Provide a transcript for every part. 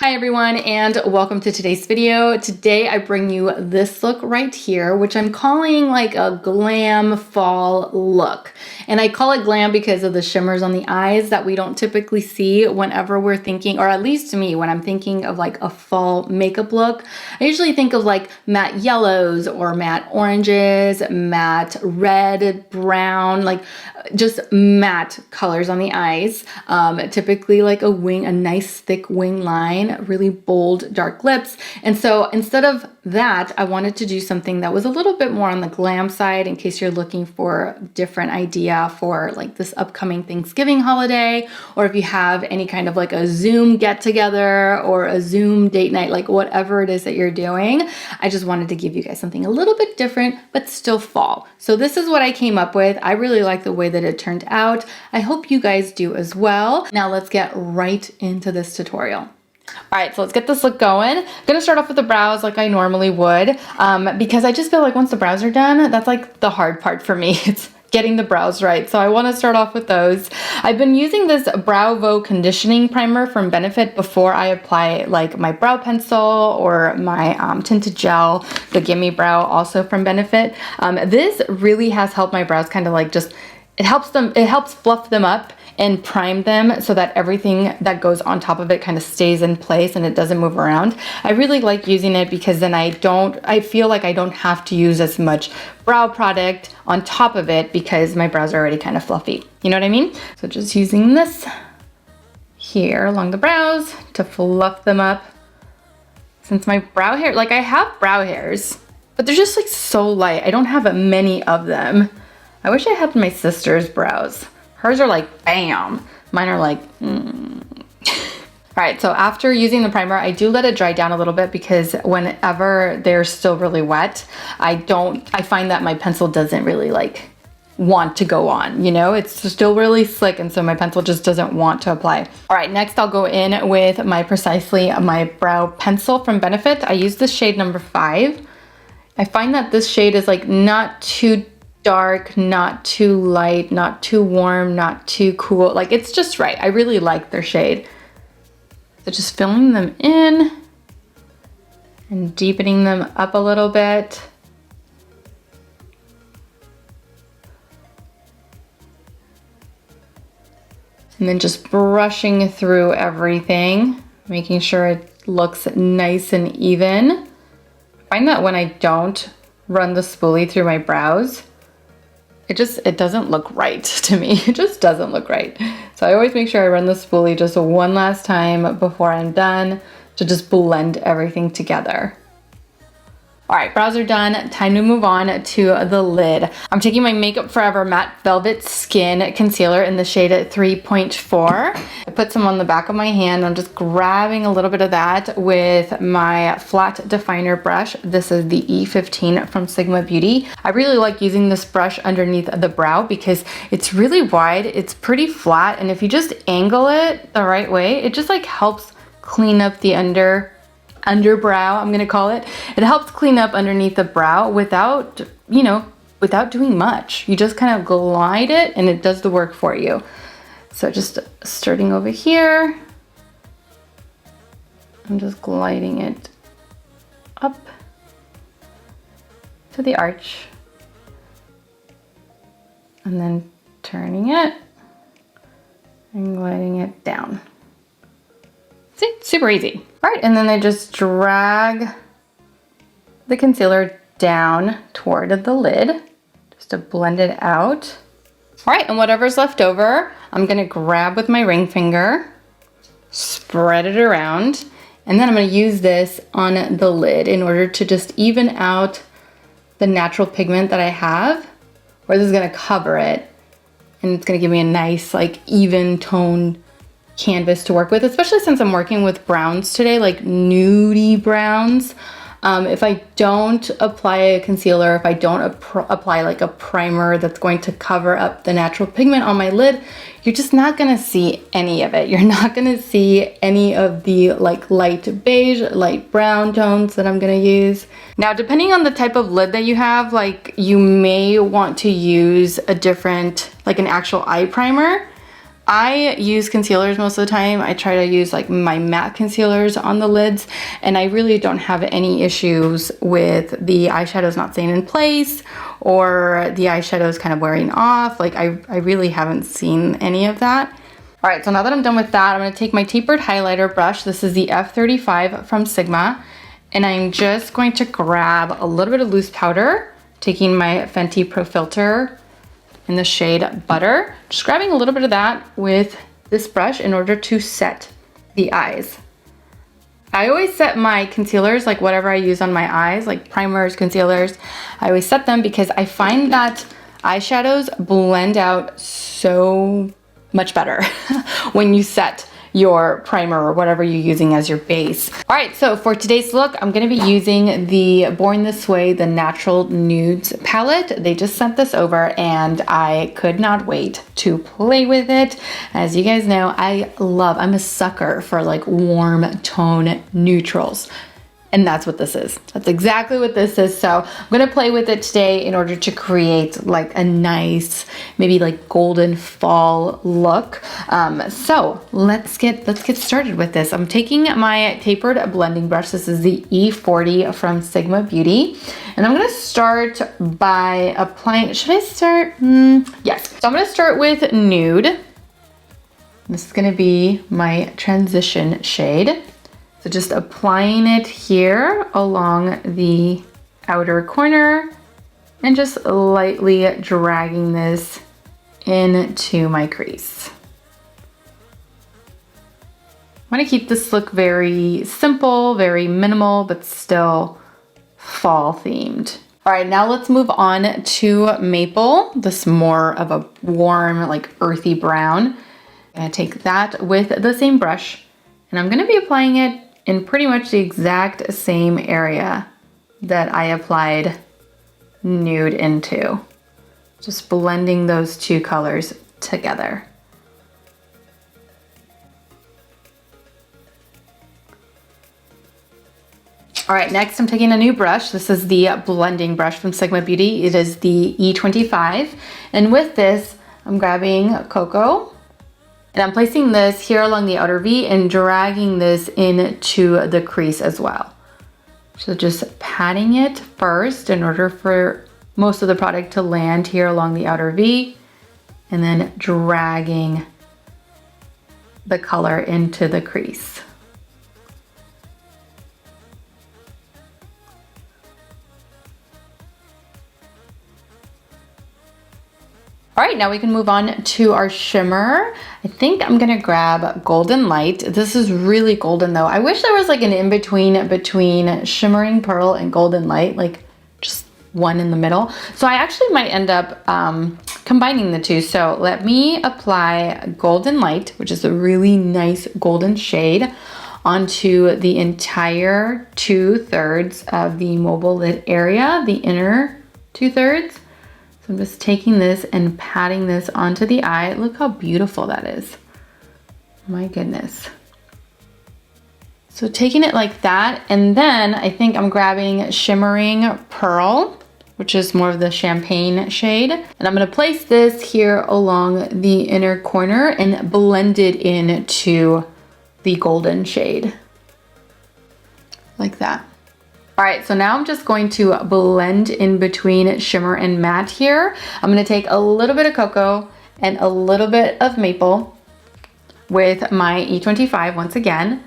Hi everyone, and welcome to today's video. Today I bring you this look right here, which I'm calling like a glam fall look. And I call it glam because of the shimmers on the eyes that we don't typically see whenever we're thinking, or at least to me, when I'm thinking of like a fall makeup look. I usually think of like matte yellows or matte oranges, matte red, brown, like just matte colors on the eyes. Typically like a nice thick wing line, really bold dark lips. And so instead of that, I wanted to do something that was a little bit more on the glam side in case you're looking for a different idea for like this upcoming Thanksgiving holiday, or if you have any kind of like a Zoom get together or a Zoom date night, like whatever it is that you're doing. I just wanted to give you guys something a little bit different, but still fall. So this is what I came up with. I really like the way that it turned out. I hope you guys do as well. Now let's get right into this tutorial. All right, so let's get this look going. I'm gonna start off with the brows like I normally would, because I just feel like once the brows are done, that's like the hard part for me. It's getting the brows right. So I wanna start off with those. I've been using this Brow conditioning primer from Benefit before I apply like my brow pencil or my tinted gel, the Gimme Brow, also from Benefit. This really has helped my brows kind of like just, it helps fluff them up and prime them so that everything that goes on top of it kind of stays in place and it doesn't move around. I really like using it because then I feel like I don't have to use as much brow product on top of it because my brows are already kind of fluffy. You know what I mean? So just using this here along the brows to fluff them up. Since my brow hair, like I have brow hairs, but they're just like so light. I don't have many of them. I wish I had my sister's brows. Hers are like, bam. Mine are like, All right, so after using the primer, I do let it dry down a little bit because whenever they're still really wet, I find that my pencil doesn't really like want to go on, you know? It's still really slick, and so my pencil just doesn't want to apply. All right, next I'll go in with my brow pencil from Benefit. I use this shade number 5. I find that this shade is like not too dark, not too light, not too warm, not too cool. Like it's just right. I really like their shade. So just filling them in and deepening them up a little bit. And then just brushing through everything, making sure it looks nice and even. I find that when I don't run the spoolie through my brows, it doesn't look right to me. It just doesn't look right. So I always make sure I run the spoolie just one last time before I'm done to just blend everything together. All right, brows are done. Time to move on to the lid. I'm taking my Makeup Forever Matte Velvet Skin Concealer in the shade 3.4. I put some on the back of my hand. I'm just grabbing a little bit of that with my flat definer brush. This is the E15 from Sigma Beauty. I really like using this brush underneath the brow because it's really wide, it's pretty flat, and if you just angle it the right way, it just like helps clean up the underbrow, I'm gonna call it. It helps clean up underneath the brow without doing much. You just kind of glide it and it does the work for you. So just starting over here, I'm just gliding it up to the arch and then turning it and gliding it down. See, super easy. All right, and then I just drag the concealer down toward the lid just to blend it out. All right, and whatever's left over, I'm gonna grab with my ring finger, spread it around, and then I'm gonna use this on the lid in order to just even out the natural pigment that I have, or this is gonna cover it, and it's gonna give me a nice, like, even toned canvas to work with, especially since I'm working with browns today, like nudie browns. If I don't apply a concealer, if I don't apply like a primer that's going to cover up the natural pigment on my lid, you're just not gonna see any of it. You're not gonna see any of the like light beige, light brown tones that I'm gonna use. Now, depending on the type of lid that you have, like you may want to use a different, like an actual eye primer. I use concealers most of the time. I try to use like my matte concealers on the lids, and I really don't have any issues with the eyeshadows not staying in place or the eyeshadows kind of wearing off. Like I really haven't seen any of that. All right, so now that I'm done with that, I'm gonna take my tapered highlighter brush. This is the F35 from Sigma, and I'm just going to grab a little bit of loose powder, taking my Fenty Pro Filter in the shade Butter. Just grabbing a little bit of that with this brush in order to set the eyes. I always set my concealers, like whatever I use on my eyes, like primers, concealers, I always set them because I find that eyeshadows blend out so much better when you set your primer or whatever you're using as your base. All right, so for today's look, I'm gonna be using the Born This Way, the Natural Nudes palette. They just sent this over and I could not wait to play with it. As you guys know, I'm a sucker for like warm tone neutrals. And that's what this is. That's exactly what this is. So I'm gonna play with it today in order to create like a nice, maybe like golden fall look. So let's get started with this. I'm taking my tapered blending brush. This is the E40 from Sigma Beauty. And I'm gonna start by applying, should I start? Yes. So I'm gonna start with Nude. This is gonna be my transition shade. So just applying it here along the outer corner and just lightly dragging this into my crease. I want to keep this look very simple, very minimal, but still fall themed. All right, now let's move on to Maple. This more of a warm, like earthy brown. I'm gonna take that with the same brush and I'm gonna be applying it in pretty much the exact same area that I applied Nude into. Just blending those two colors together. All right, next I'm taking a new brush. This is the blending brush from Sigma Beauty. It is the E25. And with this, I'm grabbing Cocoa. And I'm placing this here along the outer V and dragging this into the crease as well. So just patting it first in order for most of the product to land here along the outer V, and then dragging the color into the crease. All right, now we can move on to our shimmer. I think I'm gonna grab Golden Light. This is really golden though. I wish there was like an in-between between Shimmering Pearl and Golden Light, like just one in the middle. So I actually might end up combining the two. So let me apply Golden Light, which is a really nice golden shade, onto the entire 2/3 of the mobile lid area, the inner 2/3. So I'm just taking this and patting this onto the eye. Look how beautiful that is. My goodness. So taking it like that, and then I think I'm grabbing Shimmering Pearl, which is more of the champagne shade. And I'm gonna place this here along the inner corner and blend it into the golden shade. Like that. All right, so now I'm just going to blend in between shimmer and matte here. I'm gonna take a little bit of Cocoa and a little bit of Maple with my E25 once again.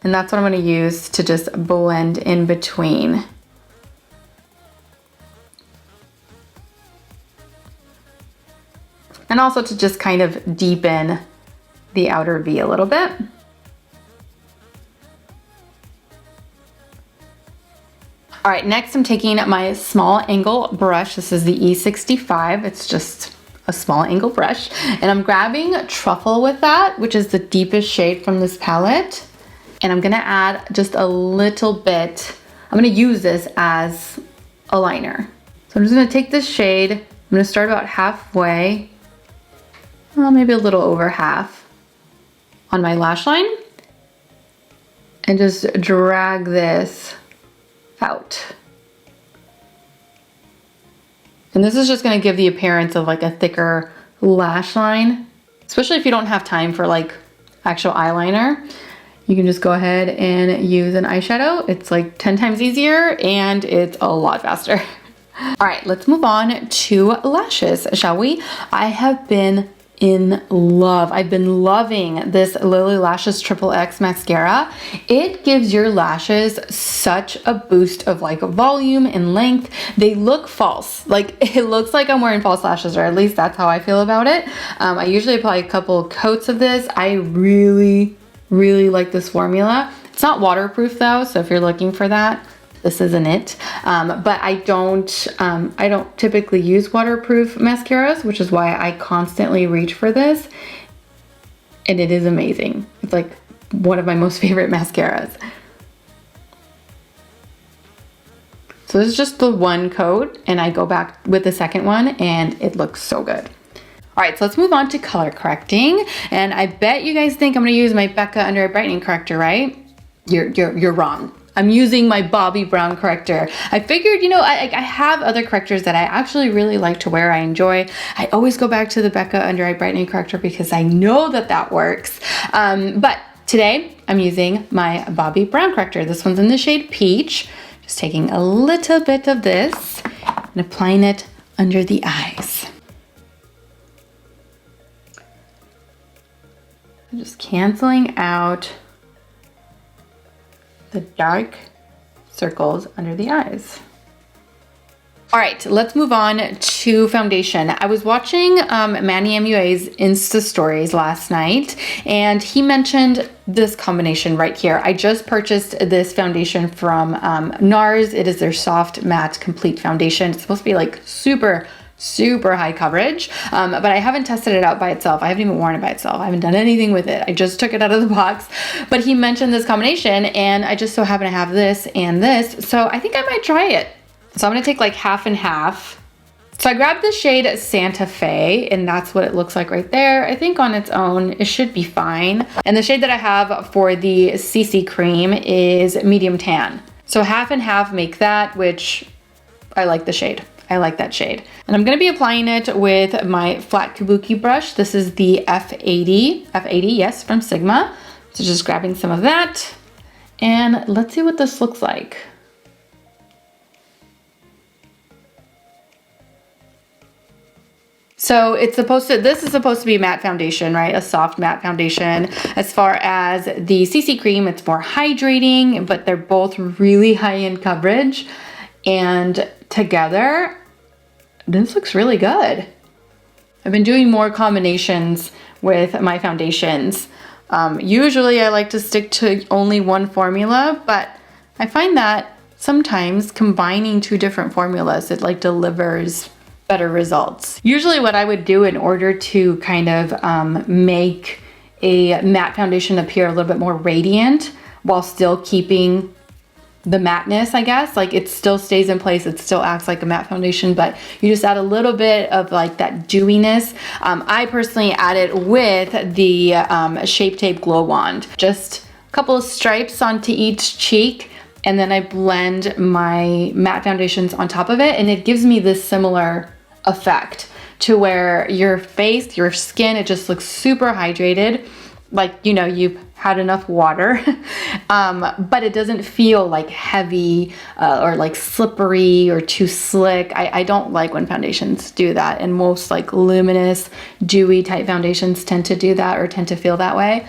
And that's what I'm gonna use to just blend in between. And also to just kind of deepen the outer V a little bit. All right, next I'm taking my small angle brush. This is the E65. It's just a small angle brush. And I'm grabbing Truffle with that, which is the deepest shade from this palette. And I'm gonna add just a little bit. I'm gonna use this as a liner. So I'm just gonna take this shade. I'm gonna start about halfway, well, maybe a little over half on my lash line. And just drag this out. And this is just going to give the appearance of like a thicker lash line. especially if you don't have time for like actual eyeliner. You can just go ahead and use an eyeshadow. It's like 10 times easier and it's a lot faster. All right, let's move on to lashes, shall we? I have been in love. I've been loving this Lily Lashes Triple X mascara. It gives your lashes such a boost of like volume and length. They look false. Like it looks like I'm wearing false lashes, or at least that's how I feel about it. I usually apply a couple coats of this. I really like this formula. It's not waterproof though, so if you're looking for that, this isn't it. But I don't typically use waterproof mascaras, which is why I constantly reach for this. And it is amazing. It's like one of my most favorite mascaras. So this is just the one coat, and I go back with the second one and it looks so good. All right, so let's move on to color correcting. And I bet you guys think I'm gonna use my Becca Under Eye Brightening Corrector, right? You're wrong. I'm using my Bobbi Brown corrector. I figured, you know, I have other correctors that I actually really like to wear, I enjoy. I always go back to the Becca Under Eye Brightening Corrector because I know that that works. But today I'm using my Bobbi Brown corrector. This one's in the shade Peach. Just taking a little bit of this and applying it under the eyes. Just canceling out the dark circles under the eyes. All right, let's move on to foundation. I was watching Manny MUA's Insta stories last night, and he mentioned this combination right here. I just purchased this foundation from NARS. It is their Soft Matte Complete Foundation. It's supposed to be like super high coverage, but I haven't tested it out by itself. I haven't even worn it by itself. I haven't done anything with it. I just took it out of the box, but he mentioned this combination and I just so happen to have this and this. So I think I might try it. So I'm gonna take like half and half. So I grabbed the shade Santa Fe, and that's what it looks like right there. I think on its own, it should be fine. And the shade that I have for the CC cream is medium tan. So half and half make that, which I like the shade. I like that shade. And I'm gonna be applying it with my flat kabuki brush. This is the F80, yes, from Sigma. So just grabbing some of that. And let's see what this looks like. So this is supposed to be a matte foundation, right? A soft matte foundation. As far as the CC cream, it's more hydrating, but they're both really high in coverage. And together, this looks really good. I've been doing more combinations with my foundations. Usually I like to stick to only one formula, but I find that sometimes combining two different formulas, it like delivers better results. Usually what I would do in order to kind of make a matte foundation appear a little bit more radiant while still keeping the matteness, I guess, like it still stays in place, it still acts like a matte foundation, but you just add a little bit of like that dewiness. I personally add it with the Shape Tape Glow Wand, just a couple of stripes onto each cheek, and then I blend my matte foundations on top of it, and it gives me this similar effect to where your face, your skin, it just looks super hydrated, like, you know, you've had enough water, but it doesn't feel like heavy or like slippery or too slick. I don't like when foundations do that, and most like luminous, dewy type foundations tend to do that or tend to feel that way.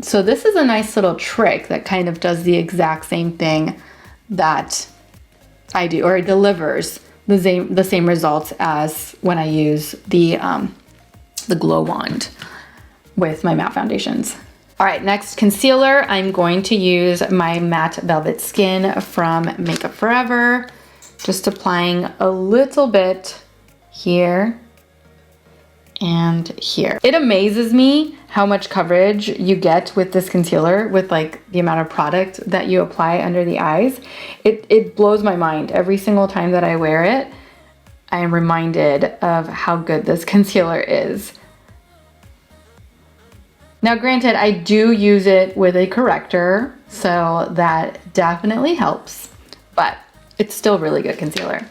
So this is a nice little trick that kind of does the exact same thing that I do, or it delivers the same results as when I use the Glow Wand with my matte foundations. All right, next concealer, I'm going to use my Matte Velvet Skin from Makeup Forever. Just applying a little bit here and here. It amazes me how much coverage you get with this concealer with like the amount of product that you apply under the eyes. It blows my mind. Every single time that I wear it, I am reminded of how good this concealer is. Now, granted, I do use it with a corrector, so that definitely helps, but it's still really good concealer.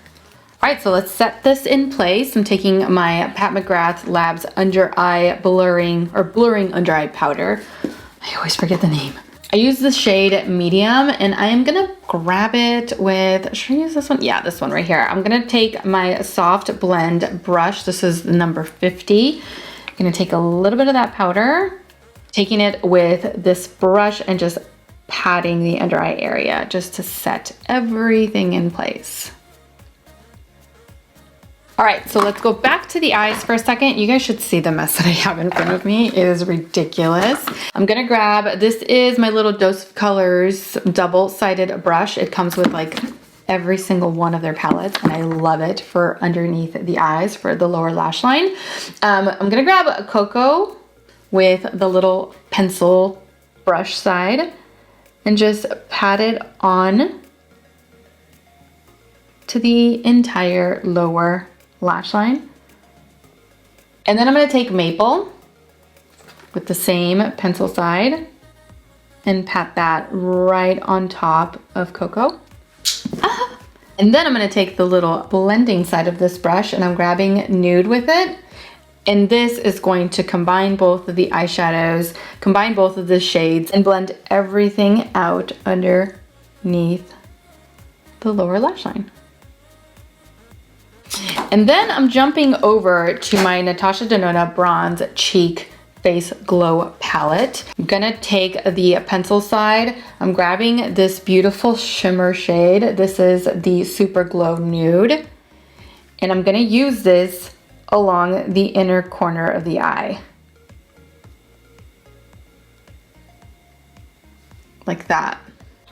All right, so let's set this in place. I'm taking my Pat McGrath Labs Under Eye Blurring Under Eye Powder. I always forget the name. I use the shade Medium, and I am gonna grab it with, should I use this one? Yeah, this one right here. I'm gonna take my Soft Blend brush. This is the number 50. I'm gonna take a little bit of that powder, taking it with this brush and just patting the under eye area just to set everything in place. All right, so let's go back to the eyes for a second. You guys should see the mess that I have in front of me. It is ridiculous. I'm gonna grab, this is my little Dose of Colors double-sided brush. It comes with like every single one of their palettes, and I love it for underneath the eyes for the lower lash line. I'm gonna grab a Cocoa with the little pencil brush side and just pat it on to the entire lower lash line. And then I'm going to take Maple with the same pencil side and pat that right on top of Cocoa. And then I'm going to take the little blending side of this brush and I'm grabbing Nude with it. And this is going to combine both of the eyeshadows, combine both of the shades, and blend everything out underneath the lower lash line. And then I'm jumping over to my Natasha Denona Bronze Cheek Face Glow palette. I'm gonna take the pencil side. I'm grabbing this beautiful shimmer shade. This is the Super Glow Nude. And I'm gonna use this along the inner corner of the eye. Like that.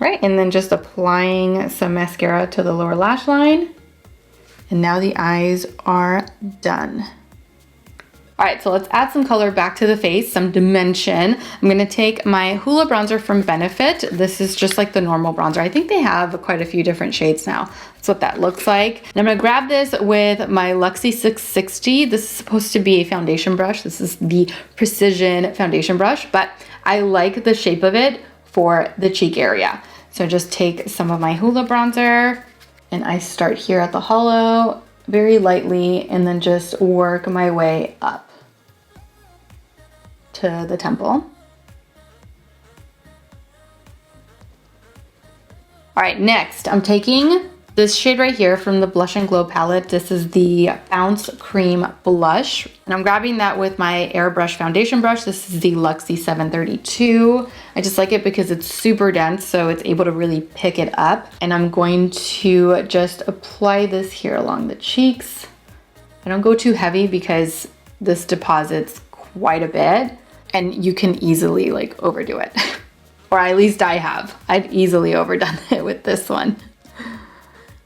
Right, and then just applying some mascara to the lower lash line. And now the eyes are done. All right, so let's add some color back to the face, some dimension. I'm gonna take my Hoola bronzer from Benefit. This is just like the normal bronzer. I think they have quite a few different shades now. That's what that looks like. And I'm gonna grab this with my Luxie 660. This is supposed to be a foundation brush. This is the Precision foundation brush, but I like the shape of it for the cheek area. So just take some of my Hoola bronzer, and I start here at the hollow very lightly and then just work my way up to the temple. All right, next I'm taking this shade right here from the Blush and Glow palette. This is the Bounce Cream Blush. And I'm grabbing that with my Airbrush foundation brush. This is the Luxie 732. I just like it because it's super dense, so it's able to really pick it up. And I'm going to just apply this here along the cheeks. I don't go too heavy because this deposits quite a bit and you can easily like overdo it. Or at least I have. I've easily overdone it with this one.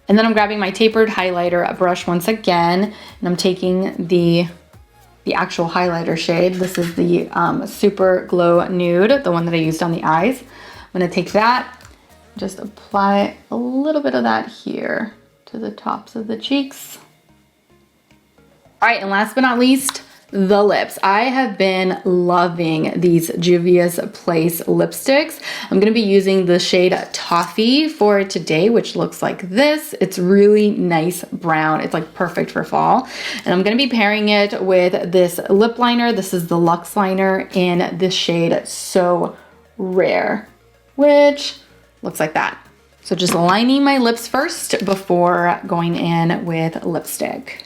And then I'm grabbing my tapered highlighter brush once again, and I'm taking the actual highlighter shade. This is the Super Glow Nude, the one that I used on the eyes. I'm gonna take that, just apply a little bit of that here to the tops of the cheeks. All right, and last but not least, the lips. I have been loving these Juvia's Place lipsticks. I'm gonna be using the shade Toffee for today, which looks like this. It's really nice brown. It's like perfect for fall. And I'm gonna be pairing it with this lip liner. This is the Luxe liner in this shade So Rare, which looks like that. So just lining my lips first before going in with lipstick.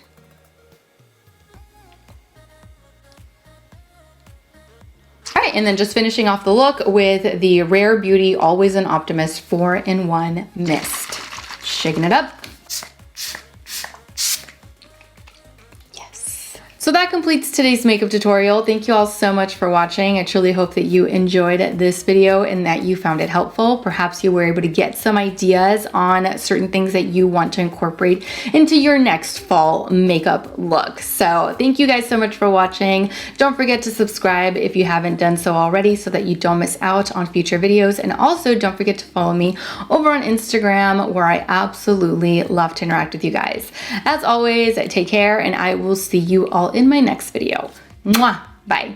All right, and then just finishing off the look with the Rare Beauty Always an Optimist 4-in-1 Mist. Shaking it up. So that completes today's makeup tutorial. Thank you all so much for watching. I truly hope that you enjoyed this video and that you found it helpful. Perhaps you were able to get some ideas on certain things that you want to incorporate into your next fall makeup look. So thank you guys so much for watching. Don't forget to subscribe if you haven't done so already so that you don't miss out on future videos. And also don't forget to follow me over on Instagram, where I absolutely love to interact with you guys. As always, take care, and I will see you all in my next video. Mwah! Bye.